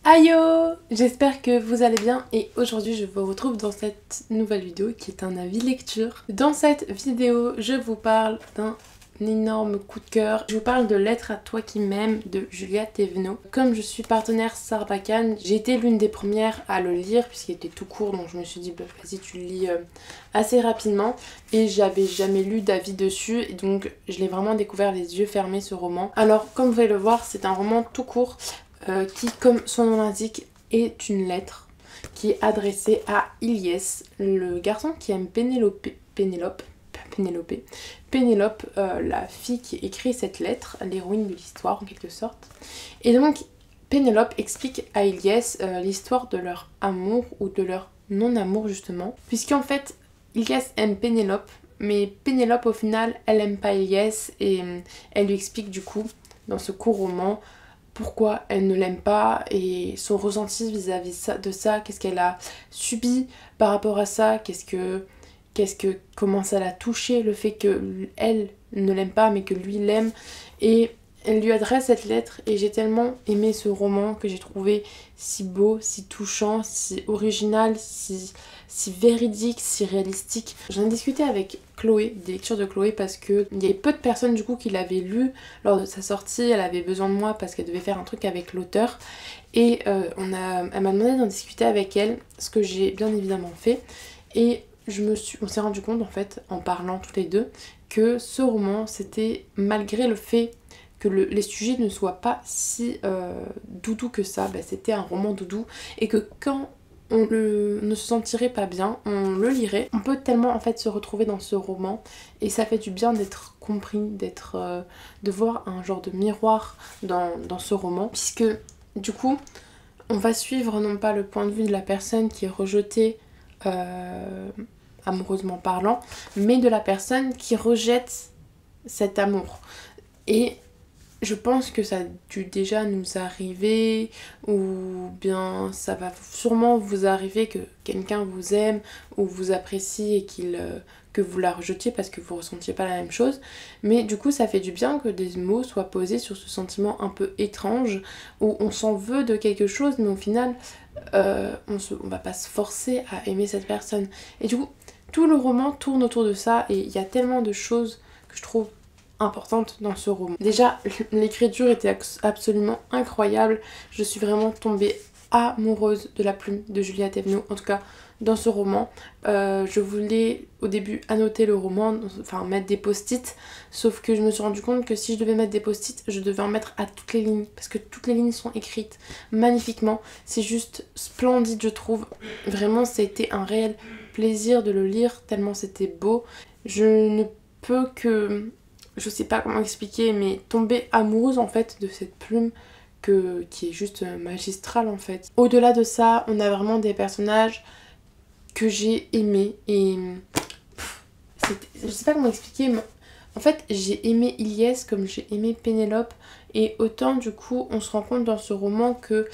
Ayo! J'espère que vous allez bien et aujourd'hui je vous retrouve dans cette nouvelle vidéo qui est un avis lecture. Dans cette vidéo je vous parle d'un énorme coup de cœur. Je vous parle de Lettre à toi qui m'aime de Julia Thévenot. Comme je suis partenaire Sarbacane, j'ai été l'une des premières à le lire puisqu'il était tout court, donc je me suis dit bah, vas-y tu le lis assez rapidement et j'avais jamais lu d'avis dessus et donc je l'ai vraiment découvert les yeux fermés ce roman. Alors comme vous pouvez le voir, c'est un roman tout court qui, comme son nom l'indique, est une lettre qui est adressée à Ilyes, le garçon qui aime Pénélope, la fille qui écrit cette lettre, l'héroïne de l'histoire en quelque sorte. Et donc Pénélope explique à Ilyes l'histoire de leur amour ou de leur non-amour justement, puisqu'en fait Ilyes aime Pénélope, mais Pénélope au final elle aime pas Ilyes et elle lui explique du coup dans ce court roman pourquoi elle ne l'aime pas et son ressenti vis-à-vis de ça, qu'est-ce qu'elle a subi par rapport à ça, comment ça l'a touché le fait qu'elle ne l'aime pas mais que lui l'aime, et elle lui adresse cette lettre et j'ai tellement aimé ce roman que j'ai trouvé si beau, si touchant, si original, si véridique, si réalistique. J'en ai discuté avec Chloé, des lectures de Chloé, parce qu'il y avait peu de personnes du coup qui l'avaient lu lors de sa sortie. Elle avait besoin de moi parce qu'elle devait faire un truc avec l'auteur et elle m'a demandé d'en discuter avec elle, ce que j'ai bien évidemment fait, et on s'est rendu compte en fait en parlant toutes les deux que ce roman, c'était malgré le fait que les sujets ne soient pas si doudou que ça, bah, c'était un roman doudou et que quand on ne se sentirait pas bien, on le lirait. On peut tellement en fait se retrouver dans ce roman et ça fait du bien d'être compris, de voir un genre de miroir dans ce roman, puisque du coup on va suivre non pas le point de vue de la personne qui est rejetée amoureusement parlant, mais de la personne qui rejette cet amour. Et je pense que ça a dû déjà nous arriver, ou bien ça va sûrement vous arriver que quelqu'un vous aime ou vous apprécie et que vous la rejetiez parce que vous ressentiez pas la même chose. Mais du coup ça fait du bien que des mots soient posés sur ce sentiment un peu étrange où on s'en veut de quelque chose mais au final on va pas se forcer à aimer cette personne. Et du coup tout le roman tourne autour de ça et il y a tellement de choses que je trouve importante dans ce roman. Déjà, l'écriture était absolument incroyable. Je suis vraiment tombée amoureuse de la plume de Julia Thévenot, en tout cas dans ce roman. Je voulais au début annoter le roman, enfin mettre des post-it, sauf que je me suis rendu compte que si je devais mettre des post-it, je devais en mettre à toutes les lignes, parce que toutes les lignes sont écrites magnifiquement. C'est juste splendide, je trouve. Vraiment, ça a été un réel plaisir de le lire, tellement c'était beau. Je ne peux que... je sais pas comment expliquer, mais tomber amoureuse en fait de cette plume qui est juste magistrale en fait. Au-delà de ça, on a vraiment des personnages que j'ai aimés et je sais pas comment expliquer, mais en fait j'ai aimé Ilyes comme j'ai aimé Pénélope, et autant du coup on se rend compte dans ce roman que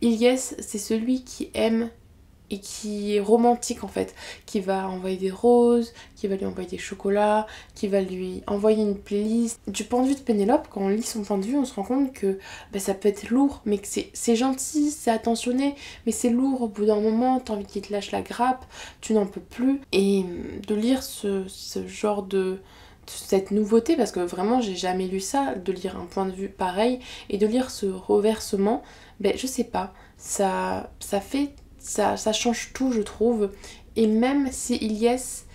Ilyes c'est celui qui aime et qui est romantique en fait, qui va envoyer des roses, qui va lui envoyer des chocolats, qui va lui envoyer une playlist. Du point de vue de Pénélope, quand on lit son point de vue, on se rend compte que bah, ça peut être lourd, mais que c'est gentil, c'est attentionné, mais c'est lourd au bout d'un moment, t'as envie qu'il te lâche la grappe, tu n'en peux plus. Et de lire ce genre cette nouveauté, parce que vraiment j'ai jamais lu ça, de lire un point de vue pareil, et de lire ce reversement, ben je sais pas, ça fait... Ça change tout je trouve, et même si Ilyes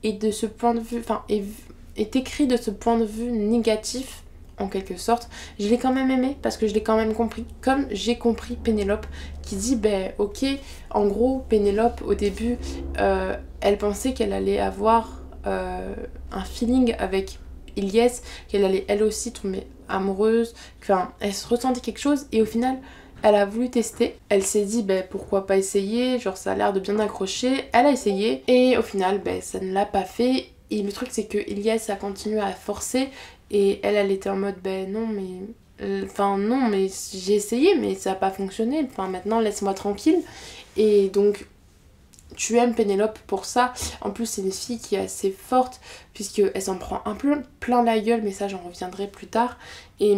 est de ce point de vue, enfin est écrit de ce point de vue négatif en quelque sorte, je l'ai quand même aimé parce que je l'ai quand même compris, comme j'ai compris Pénélope qui dit ben ok, en gros Pénélope au début elle pensait qu'elle allait avoir un feeling avec Ilyes, qu'elle allait elle aussi tomber amoureuse, enfin elle se ressentait quelque chose, et au final elle a voulu tester, elle s'est dit ben pourquoi pas essayer, genre ça a l'air de bien accrocher, elle a essayé et au final ben ça ne l'a pas fait. Et le truc c'est que Ilyes a continué à forcer et elle était en mode ben non mais non mais j'ai essayé mais ça n'a pas fonctionné, enfin maintenant laisse-moi tranquille. Et donc tu aimes Pénélope pour ça. En plus c'est une fille qui est assez forte puisqu'elle s'en prend un peu plein la gueule, mais ça j'en reviendrai plus tard. Et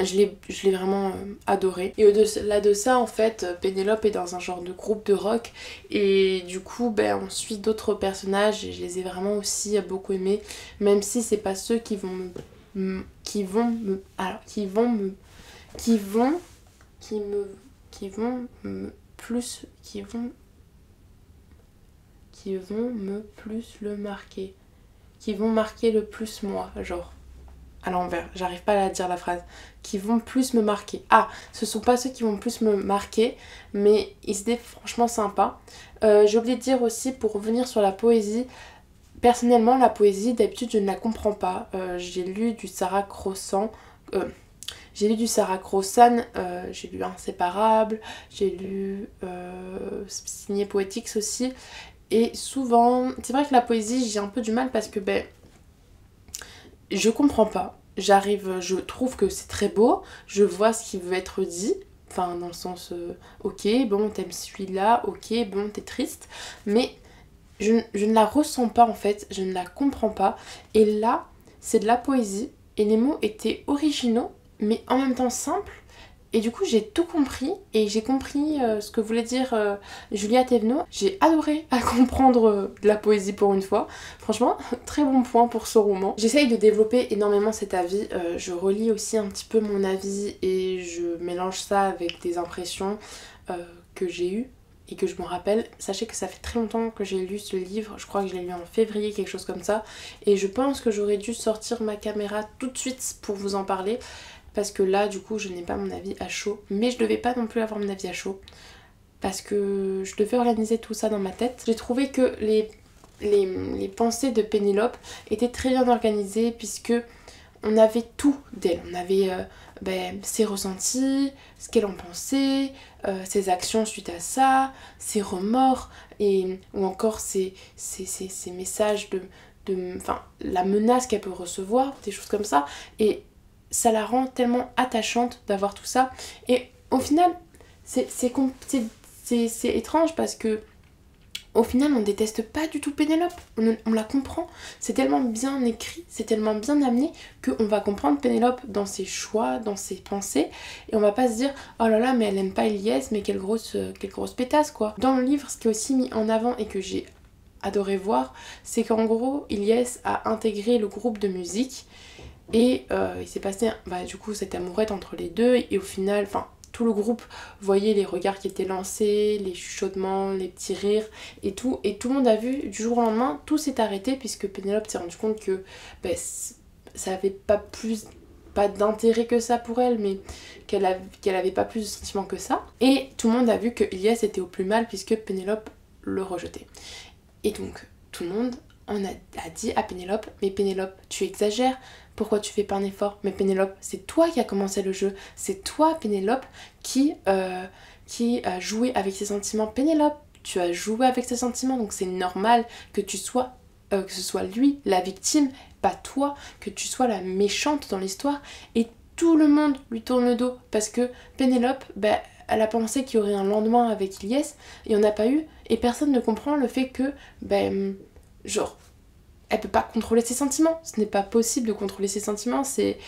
je l'ai vraiment adoré. Et au-delà de ça, en fait, Pénélope est dans un genre de groupe de rock. Et du coup, ben, on suit d'autres personnages et je les ai vraiment aussi beaucoup aimés. Même si c'est pas ceux qui vont me... qui vont me... Alors, qui vont me... qui vont... qui vont me plus... qui vont me plus le marquer. Qui vont marquer le plus moi, genre. À l'envers, j'arrive pas à dire la phrase, qui vont plus me marquer. Ah, ce sont pas ceux qui vont plus me marquer, mais ils étaient franchement sympas. J'ai oublié de dire aussi, pour revenir sur la poésie, personnellement, la poésie, d'habitude, je ne la comprends pas. J'ai lu du Sarah Crossan, j'ai lu Inséparables, j'ai lu Signé Poétiques aussi, et souvent, c'est vrai que la poésie, j'ai un peu du mal parce que, ben, je comprends pas. Je trouve que c'est très beau, je vois ce qui veut être dit, enfin dans le sens ok, bon t'aimes celui-là, ok, bon t'es triste, mais je ne la ressens pas en fait, je ne la comprends pas. Et là, c'est de la poésie et les mots étaient originaux, mais en même temps simples. Et du coup, j'ai tout compris et j'ai compris ce que voulait dire Julia Thévenot. J'ai adoré à comprendre de la poésie pour une fois. Franchement, très bon point pour ce roman. J'essaye de développer énormément cet avis. Je relis aussi un petit peu mon avis et je mélange ça avec des impressions que j'ai eues et que je me rappelle. Sachez que ça fait très longtemps que j'ai lu ce livre. Je crois que je l'ai lu en février, quelque chose comme ça. Et je pense que j'aurais dû sortir ma caméra tout de suite pour vous en parler. Parce que là, du coup, je n'ai pas mon avis à chaud. Mais je devais pas non plus avoir mon avis à chaud. Parce que je devais organiser tout ça dans ma tête. J'ai trouvé que les pensées de Pénélope étaient très bien organisées. Puisque on avait tout d'elle. On avait ses ressentis, ce qu'elle en pensait, ses actions suite à ça, ses remords. Ou encore ses messages enfin, la menace qu'elle peut recevoir. Des choses comme ça. Et ça la rend tellement attachante d'avoir tout ça. Et au final, c'est étrange parce que au final, on déteste pas du tout Pénélope. On la comprend. C'est tellement bien écrit, c'est tellement bien amené qu'on va comprendre Pénélope dans ses choix, dans ses pensées. Et on va pas se dire oh là là, mais elle aime pas Ilyes, mais quelle grosse pétasse quoi. Dans le livre, ce qui est aussi mis en avant et que j'ai adoré voir, c'est qu'en gros, Ilyes a intégré le groupe de musique. Et il s'est passé du coup cette amourette entre les deux et au final, enfin tout le groupe voyait les regards qui étaient lancés, les chuchotements, les petits rires et tout le monde a vu du jour au lendemain, tout s'est arrêté puisque Pénélope s'est rendu compte que ça avait pas d'intérêt que ça pour elle, mais qu'elle avait pas plus de sentiments que ça. Et tout le monde a vu que Ilyes était au plus mal puisque Pénélope le rejetait. Et donc tout le monde a dit à Pénélope, mais Pénélope, tu exagères, pourquoi tu fais pas un effort? Mais Pénélope, c'est toi qui as commencé le jeu, c'est toi Pénélope qui a joué avec ses sentiments. Pénélope, tu as joué avec ses sentiments, donc c'est normal que que ce soit lui la victime, pas toi, que tu sois la méchante dans l'histoire. Et tout le monde lui tourne le dos parce que Pénélope, elle a pensé qu'il y aurait un lendemain avec Ilyes et on n'a pas eu. Et personne ne comprend le fait que, genre, elle peut pas contrôler ses sentiments. Ce n'est pas possible de contrôler ses sentiments. C'est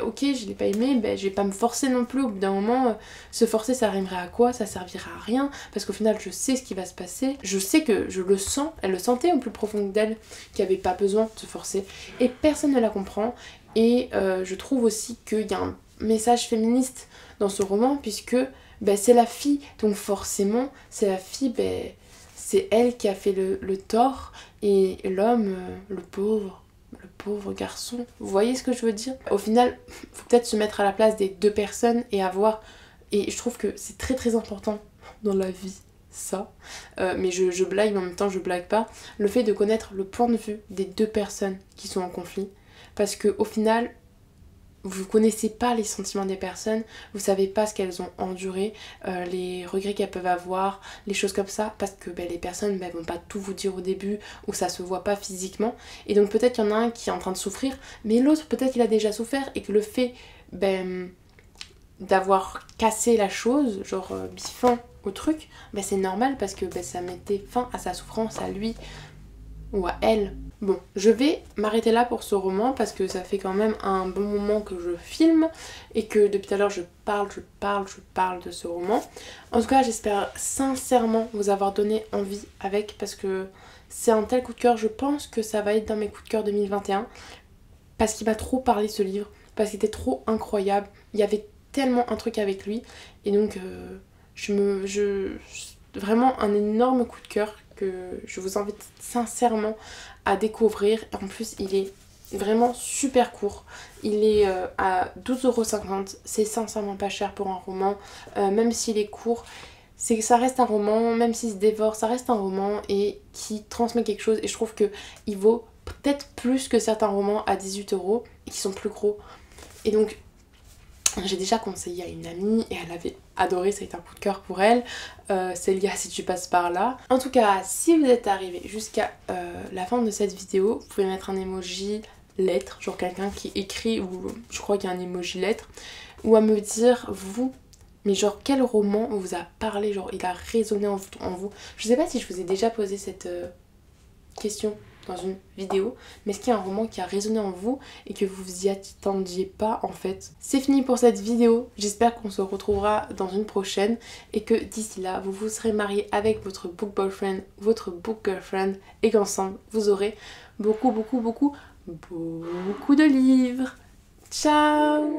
ok, je l'ai pas aimé, je vais pas me forcer non plus. Au bout d'un moment, se forcer, ça arriverait à quoi? Ça servira à rien. Parce qu'au final, je sais ce qui va se passer. Je sais que je le sens. Elle le sentait au plus profond d'elle, qu'il n'y avait pas besoin de se forcer. Et personne ne la comprend. Et je trouve aussi qu'il y a un message féministe dans ce roman, puisque c'est la fille. Donc forcément, c'est la fille, c'est elle qui a fait le tort. Et l'homme, le pauvre garçon, vous voyez ce que je veux dire? Au final, faut peut-être se mettre à la place des deux personnes et avoir... Et je trouve que c'est très très important dans la vie, ça. Mais je blague, mais en même temps je blague pas. Le fait de connaître le point de vue des deux personnes qui sont en conflit. Parce qu'au final, vous connaissez pas les sentiments des personnes, vous savez pas ce qu'elles ont enduré, les regrets qu'elles peuvent avoir, les choses comme ça, parce que les personnes vont pas tout vous dire au début ou ça se voit pas physiquement. Et donc peut-être qu'il y en a un qui est en train de souffrir, mais l'autre peut-être qu'il a déjà souffert et que le fait d'avoir cassé la chose, genre mis fin au truc, c'est normal parce que ça mettait fin à sa souffrance, à lui ou à elle. Bon, je vais m'arrêter là pour ce roman parce que ça fait quand même un bon moment que je filme et que depuis tout à l'heure je parle de ce roman. En tout cas, j'espère sincèrement vous avoir donné envie avec parce que c'est un tel coup de cœur. Je pense que ça va être dans mes coups de cœur 2021 parce qu'il m'a trop parlé ce livre, parce qu'il était trop incroyable. Il y avait tellement un truc avec lui et donc vraiment un énorme coup de cœur que je vous invite sincèrement à découvrir. En plus, il est vraiment super court. Il est à 12,50 €. C'est sincèrement pas cher pour un roman. Même s'il est court, ça reste un roman. Même s'il se dévore, ça reste un roman et qui transmet quelque chose. Et je trouve qu'il vaut peut-être plus que certains romans à 18 € et qui sont plus gros. Et donc, j'ai déjà conseillé à une amie et elle avait adoré, ça a été un coup de cœur pour elle. Célia, si tu passes par là. En tout cas, si vous êtes arrivé jusqu'à la fin de cette vidéo, vous pouvez mettre un emoji lettre, genre quelqu'un qui écrit, ou je crois qu'il y a un emoji lettre, ou à me dire, vous, mais genre quel roman vous a parlé, genre il a résonné en vous. Je sais pas si je vous ai déjà posé cette question dans une vidéo, mais est-ce qu'il y a un roman qui a résonné en vous et que vous vous y attendiez pas en fait? C'est fini pour cette vidéo, j'espère qu'on se retrouvera dans une prochaine et que d'ici là vous vous serez mariés avec votre book boyfriend, votre book girlfriend et qu'ensemble vous aurez beaucoup de livres. Ciao!